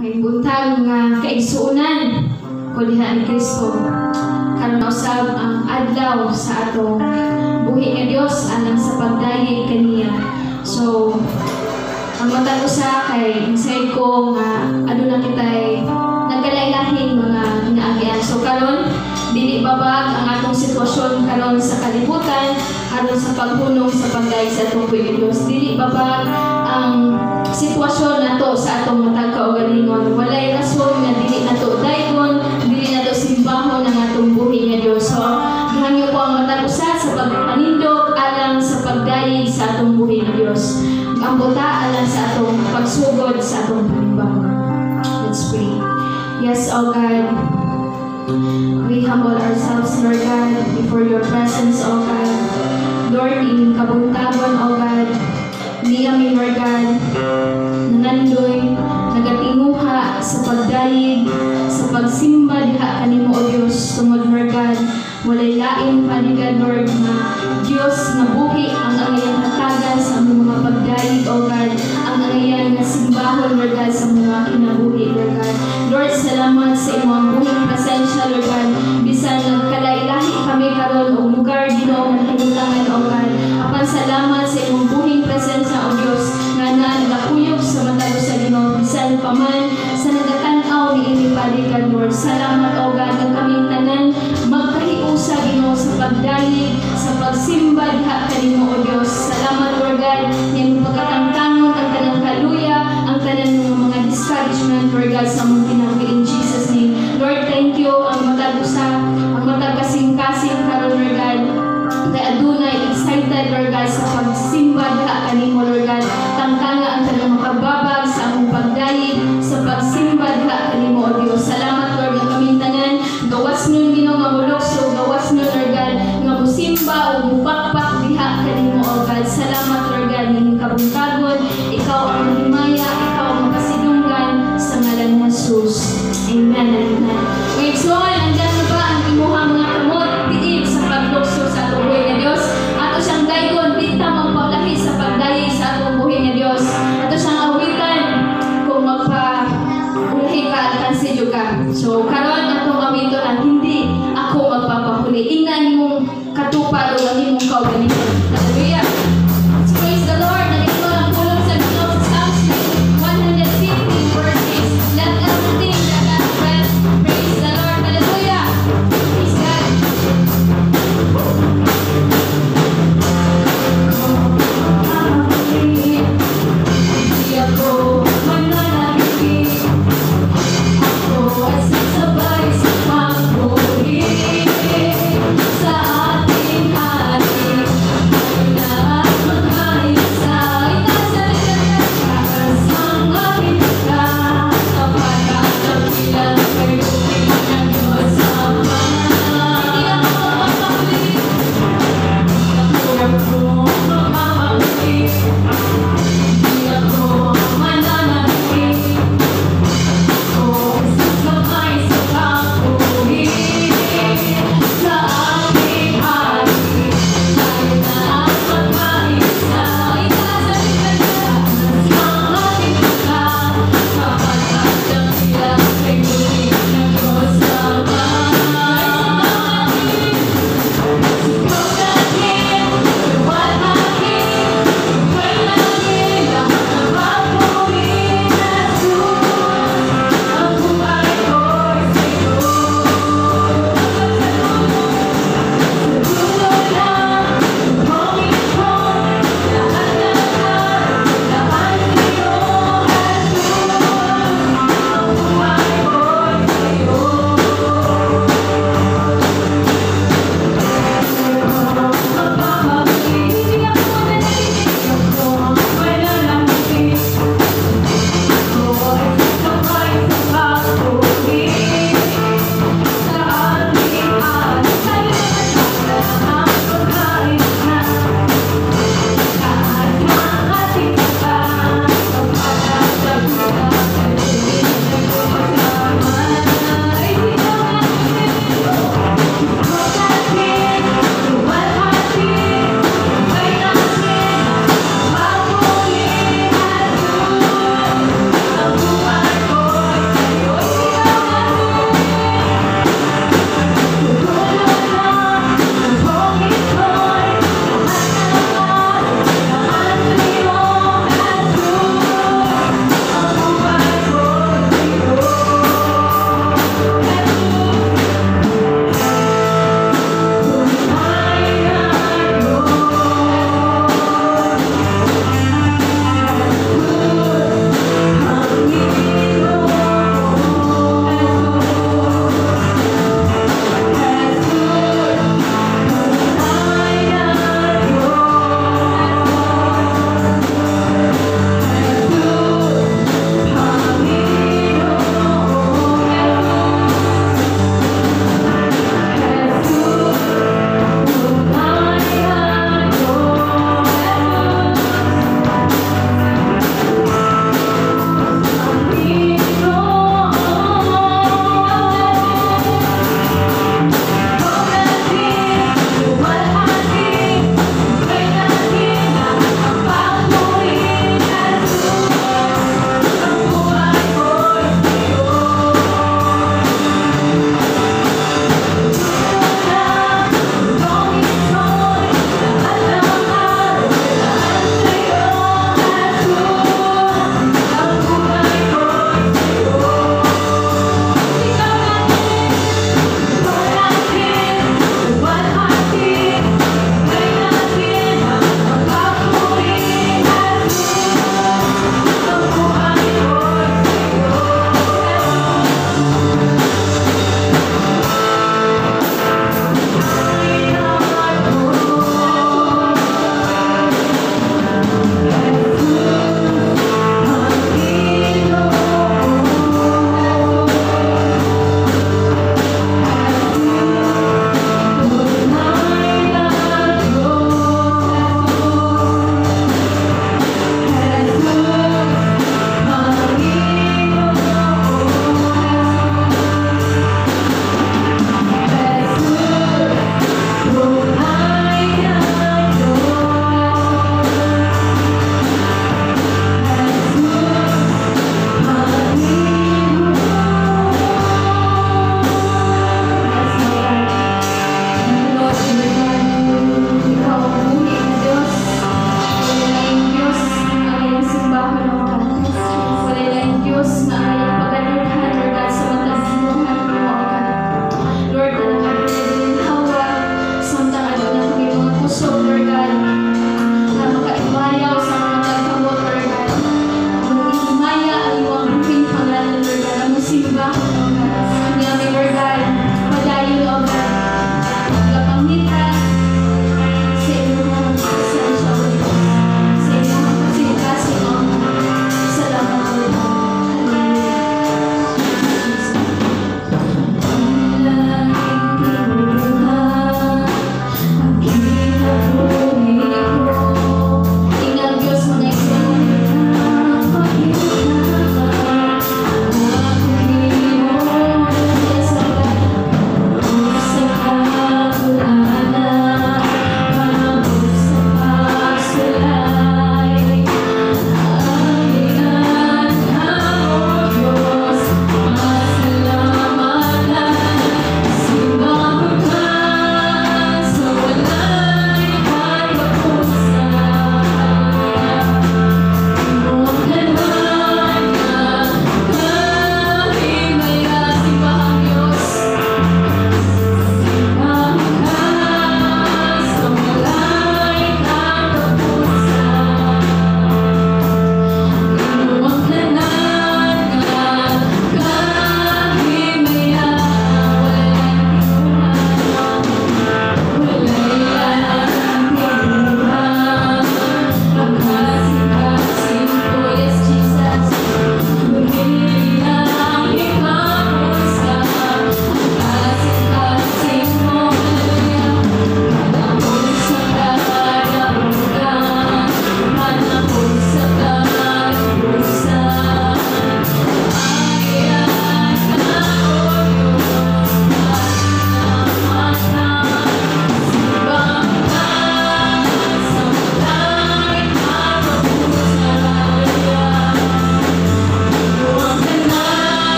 may buntag nga kaigsuunan ko diha ni Kristo. Karon usab ang adlaw sa atong buhi nga Dios alang sa pagdayeg kaniya. So ang matag usa kay inside ko nga aduna kitay nagkalailahing mga ginaagian. So karon dili babag ang atong sitwasyon karon sa kalibutan aron sa paghunong sa pagdayeg sa atong buhi nga Dios. Dili babag ang sitwasyon nato sa atong matag kaugalingon. Walay rason nga dili nato daygon, dili nato simbahon ang atong buhi nga Dios. So gihangyo ko ang matag usa sa pagpanindot alang sa pagdayeg sa atong buhi nga Dios. Ang buta alang sa atong pagsugod sa atong panimbahan. Let's pray. Yes, O God, we humble ourselves, Lord God, before your presence, O God. Lord, ining kabuntagon, O God, niyami, Lord God, nanandoy, nagatinguha sa pagdayeg, sa pagsimba diha kanimo, O Dios, tungod, Lord God, walay lain paligad, Lord, na Dios nga buhi ang angayang hatagan sa among mga pagdayeg, O God, ang angayang simbahon, Lord God, sa mga kinabuhi, Lord God. Lord, salamat sa imong buhing presensya, Lord God, bisan nagkalailahi kami karon og lugar Ginoo nga hinutangan, O God. Apan salamat sa imong buhing presensya, O Dios, nga nagakuyog sa matag sa Ginoo bisan pa man sa nagatan-aw ni ini paligad, Lord. Salamat, O God, nga kaming tanan magkahiusa, Ginoo, sa pagdayeg, sa pagsimba diha kanimo, O Dios. Salamat, Lord God, nga imong pagkatangtangon ang tanang kaluya, ang tanan mga discouragement, Lord God, sa mong kinabuhi in Jesus' name. Lord, thank you ang matag-usa, ang matag-kasing-kasing karon, Lord God, kay adunay excited, Lord God, sa pagsimba diha kanimo, Lord God. Tangtanga ang tanang makagbabag sa among pagdayeg, sa pagsimba diha kanimo, O Dios. Salamat, Lord, nga kaming tanan gawas nun Ginoo nga mulukso, gawas nun, Lord God, nga musimba o mupakpak diha kanimo, O God. Salamat, Lord God, ning kabungkagon, ikaw ang himaya, ikaw ang makasidunggan sa ngalan ni Jesus. Amen. Amen. Wait, so andyan na ba ang imuhang mga kamot diin sa paglukso sa atong buhi nga Dios? Ato siyang daygon bita magpaulahi sa pagdayeg sa atong buhi nga Dios. Ato siyang awitan kung magpaulahi ka at kansidyo ka. So karon atong awiton at hindi ako magpapahuli. Ingnan imong katupad o ang imong kaugalingon.